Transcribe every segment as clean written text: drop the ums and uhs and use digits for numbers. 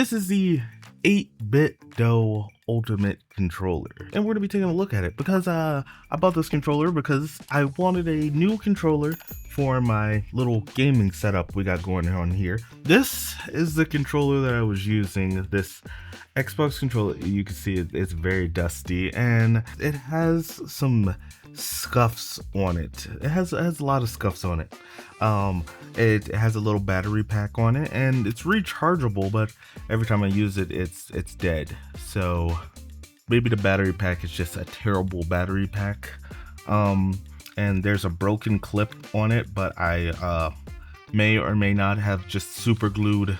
This is the 8BitDo Ultimate Controller, and we're going to be taking a look at it because I bought this controller because I wanted a new controller for my little gaming setup we got going on here. This is the controller that I was using, this Xbox controller. You can see it's very dusty and it has some scuffs on it. It has a lot of scuffs on it. It has a little battery pack on it and it's rechargeable, but every time I use it, it's dead. So maybe the battery pack is just a terrible battery pack. And there's a broken clip on it, but I may or may not have just super glued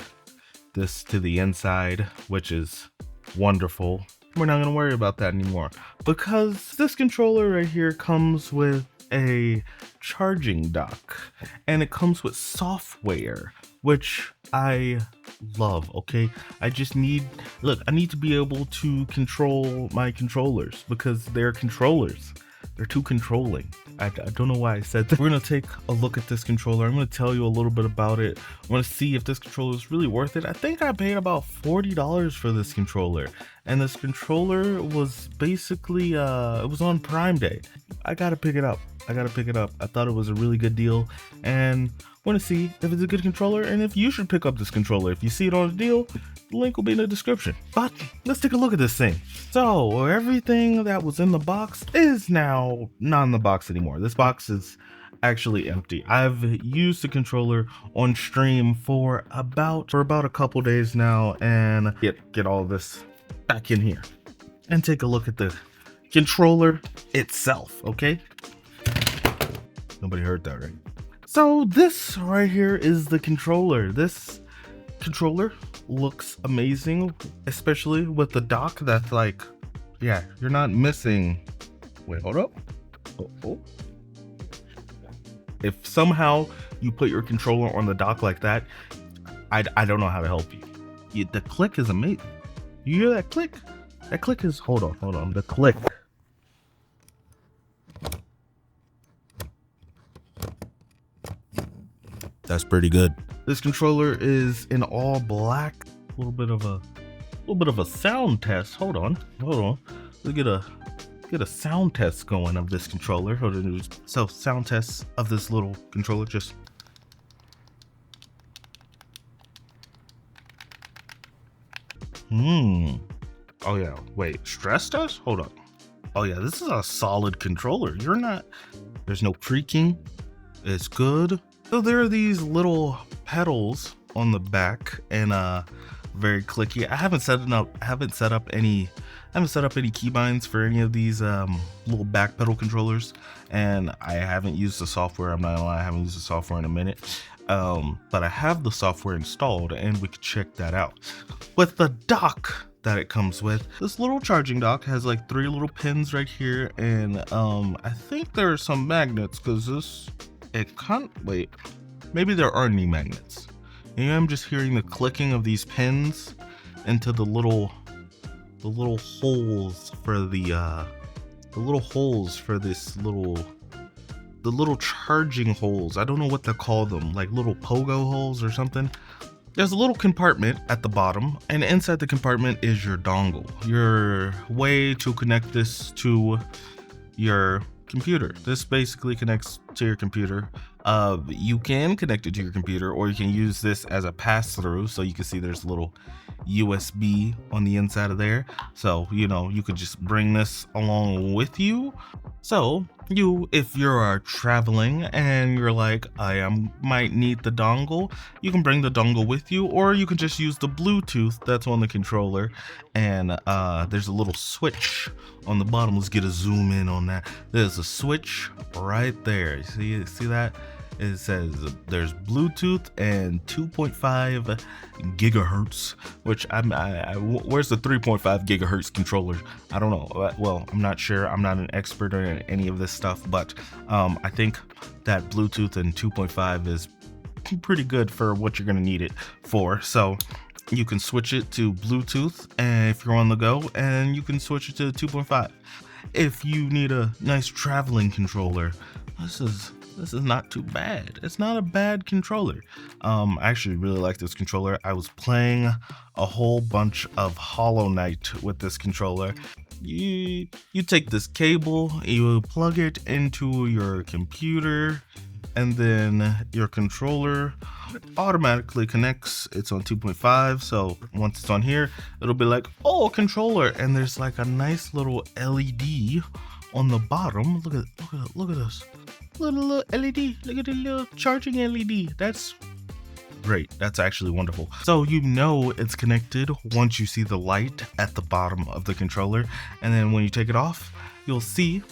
this to the inside, which is wonderful. We're not gonna worry about that anymore because this controller right here comes with a charging dock and it comes with software, which I love. Okay, I need to be able to control my controllers because they're controllers. They're too controlling. I don't know why I said that. We're gonna take a look at this controller. I'm gonna tell you a little bit about it. I want to see if this controller is really worth it. I think I paid about $40 for this controller, and this controller was basically it was on Prime Day. I gotta pick it up. I thought it was a really good deal, and want to see if it's a good controller and if you should pick up this controller. If you see it on a deal, the link will be in the description. But let's take a look at this thing. So everything that was in the box is now not in the box anymore. This box is actually empty. I've used the controller on stream for about a couple days now, and get all this back in here and take a look at the controller itself. Okay, nobody heard that, right? So this right here is the controller. This controller looks amazing, especially with the dock that's like, yeah, you're not missing. Wait, hold up. Oh. If somehow you put your controller on the dock like that, I don't know how to help you. The click is amazing. You hear that click? That click is, hold on. The click. That's pretty good. This controller is in all black. A little bit of a sound test. Hold on. Let's get a sound test going of this controller. So sound test of this little controller. Just oh yeah, wait, stress test? Hold on. Oh yeah, this is a solid controller. There's no creaking. It's good. So there are these little pedals on the back and very clicky. I haven't set up any keybinds for any of these little back pedal controllers, and I haven't used the software. I'm not gonna lie, I haven't used the software in a minute. But I have the software installed and we could check that out. With the dock that it comes with, this little charging dock has like 3 little pins right here, and I think there are some magnets because wait, maybe there aren't any magnets. And I'm just hearing the clicking of these pins into the little holes for the little charging holes. I don't know what to call them, like little pogo holes or something. There's a little compartment at the bottom, and inside the compartment is your dongle, your way to connect this to your computer. This basically connects to your computer. You can connect it to your computer, or you can use this as a pass-through. So you can see there's a little USB on the inside of there. So, you could just bring this along with you. So if you're traveling and you're like, I might need the dongle, you can bring the dongle with you, or you can just use the Bluetooth that's on the controller. And there's a little switch on the bottom. Let's get a zoom in on that. There's a switch right there. See that? It says there's Bluetooth and 2.5 gigahertz, which where's the 3.5 gigahertz controller? I don't know. Well, I'm not sure. I'm not an expert in any of this stuff, but I think that Bluetooth and 2.5 is pretty good for what you're gonna need it for. So you can switch it to Bluetooth, and if you're on the go, and you can switch it to 2.5. If you need a nice traveling controller, this is this is not too bad. It's not a bad controller. I actually really like this controller. I was playing a whole bunch of Hollow Knight with this controller. You take this cable, you plug it into your computer, and then your controller automatically connects. It's on 2.5, so once it's on here, it'll be like, oh, controller, and there's like a nice little LED on the bottom. Look at this little LED. Look at the little charging LED. That's great. That's actually wonderful. So you know it's connected once you see the light at the bottom of the controller, and then when you take it off, you'll see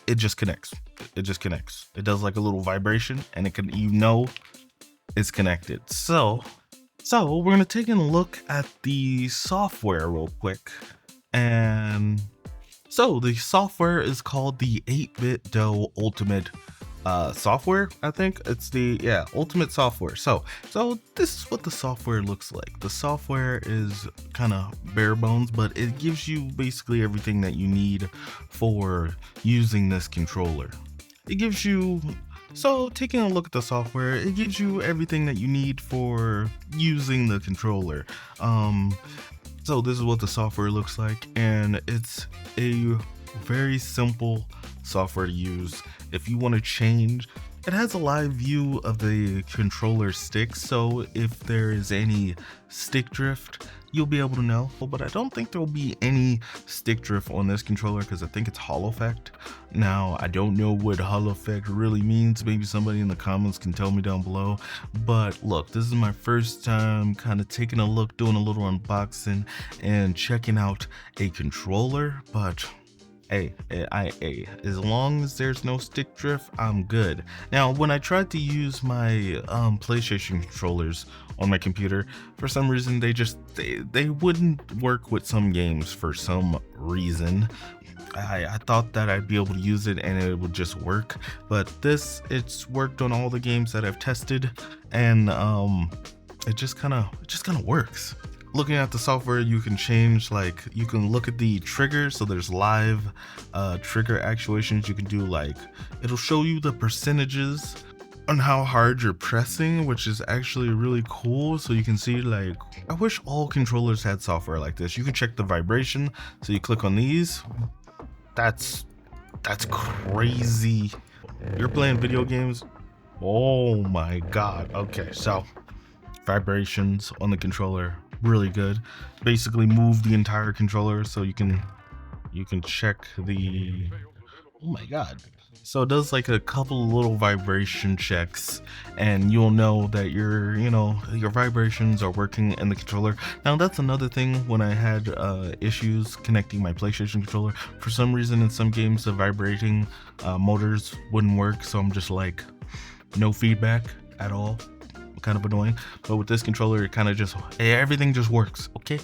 it just connects. It just connects. It does like a little vibration, and it can, you know, it's connected. So we're gonna take a look at the software real quick. And so the software is called the 8BitDo Ultimate software. I think it's the ultimate software. So this is what the software looks like. The software is kind of bare bones, but it gives you basically everything that you need for using this controller. It gives you, so taking a look at the software, it gives you everything that you need for using the controller. So this is what the software looks like, and it's a very simple software to use. If you want to change, it has a live view of the controller sticks, so if there is any stick drift, you'll be able to know. But I don't think there'll be any stick drift on this controller because I think it's Holo effect. Now, I don't know what Holo effect really means. Maybe somebody in the comments can tell me down below. But look, this is my first time kind of taking a look, doing a little unboxing and checking out a controller. But hey, as long as there's no stick drift, I'm good. Now, when I tried to use my PlayStation controllers on my computer, for some reason they wouldn't work with some games for some reason. I thought that I'd be able to use it and it would just work, but it's worked on all the games that I've tested, and it just kind of works. Looking at the software, you can change, like, you can look at the triggers. So there's live trigger actuations. You can do, like, it'll show you the percentages on how hard you're pressing, which is actually really cool. So you can see, like, I wish all controllers had software like this. You can check the vibration. So you click on these. That's crazy. You're playing video games. Oh my God. Okay, so vibrations on the controller, really good. Basically move the entire controller so you can check the, oh my God. So it does like a couple little vibration checks, and you'll know that your vibrations are working in the controller. Now that's another thing. When I had issues connecting my PlayStation controller, for some reason in some games the vibrating motors wouldn't work, so I'm just like, no feedback at all. Kind of annoying. But with this controller, it kind of just, everything just works. Okay,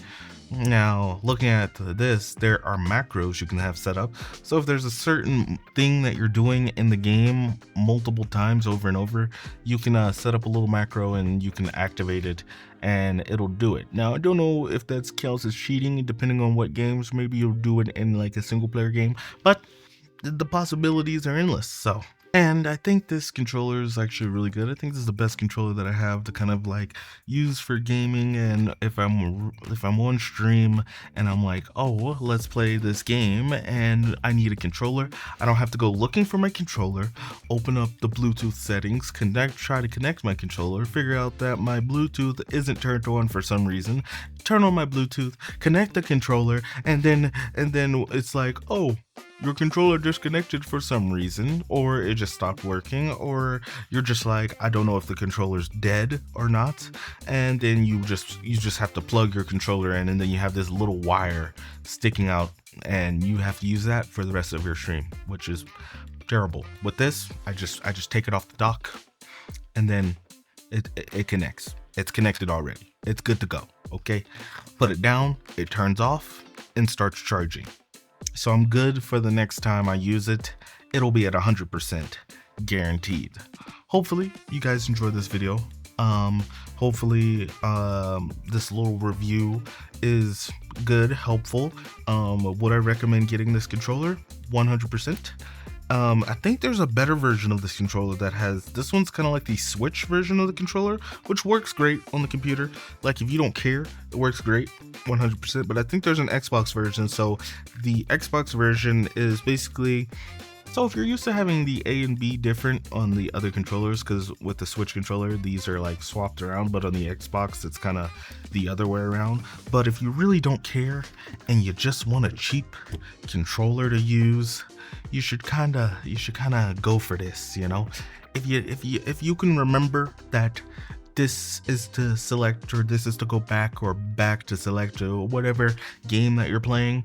now looking at this, there are macros you can have set up. So if there's a certain thing that you're doing in the game multiple times over and over, you can set up a little macro and you can activate it and it'll do it. Now I don't know if that counts as cheating, depending on what games. Maybe you'll do it in like a single player game, but the possibilities are endless. So, and I think this controller is actually really good. I think this is the best controller that I have to kind of like use for gaming. And if I'm on stream and I'm like, oh, let's play this game and I need a controller, I don't have to go looking for my controller, open up the Bluetooth settings, try to connect my controller, figure out that my Bluetooth isn't turned on for some reason, turn on my Bluetooth, connect the controller, and then it's like, oh, your controller disconnected for some reason, or it just stopped working, or you're just like, I don't know if the controller's dead or not, and then you just have to plug your controller in, and then you have this little wire sticking out, and you have to use that for the rest of your stream, which is terrible. With this, I just take it off the dock, and then it connects. It's connected already. It's good to go. Okay, put it down, it turns off and starts charging. So I'm good for the next time I use it. It'll be at 100% guaranteed. Hopefully you guys enjoyed this video. Hopefully this little review is good, helpful. Would I recommend getting this controller? 100%. I think there's a better version of this controller that has, this one's kind of like the Switch version of the controller, which works great on the computer. Like if you don't care, it works great 100%. But I think there's an Xbox version. So the Xbox version is basically, so if you're used to having the A and B different on the other controllers, because with the Switch controller, these are like swapped around, but on the Xbox, it's kind of the other way around. But if you really don't care and you just want a cheap controller to use, you should kind of go for this, you know? If you can remember that this is to select, or this is to go back, or back to select, or whatever game that you're playing,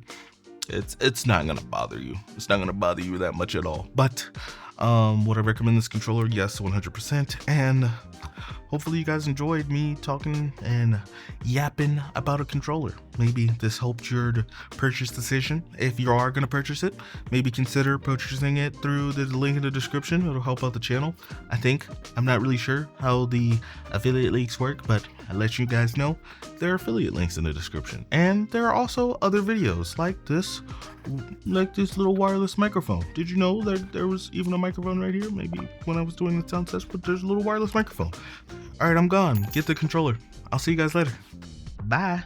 it's not gonna bother you. It's not gonna bother you that much at all. But would I recommend this controller? Yes, 100%. And hopefully you guys enjoyed me talking and yapping about a controller. Maybe this helped your purchase decision. If you are gonna purchase it, maybe consider purchasing it through the link in the description. It'll help out the channel, I think. I'm not really sure how the affiliate links work, but I'll let you guys know there are affiliate links in the description. And there are also other videos like this little wireless microphone. Did you know that there was even a microphone right here? Maybe when I was doing the sound test, but there's a little wireless microphone. All right, I'm gone. Get the controller. I'll see you guys later. Bye.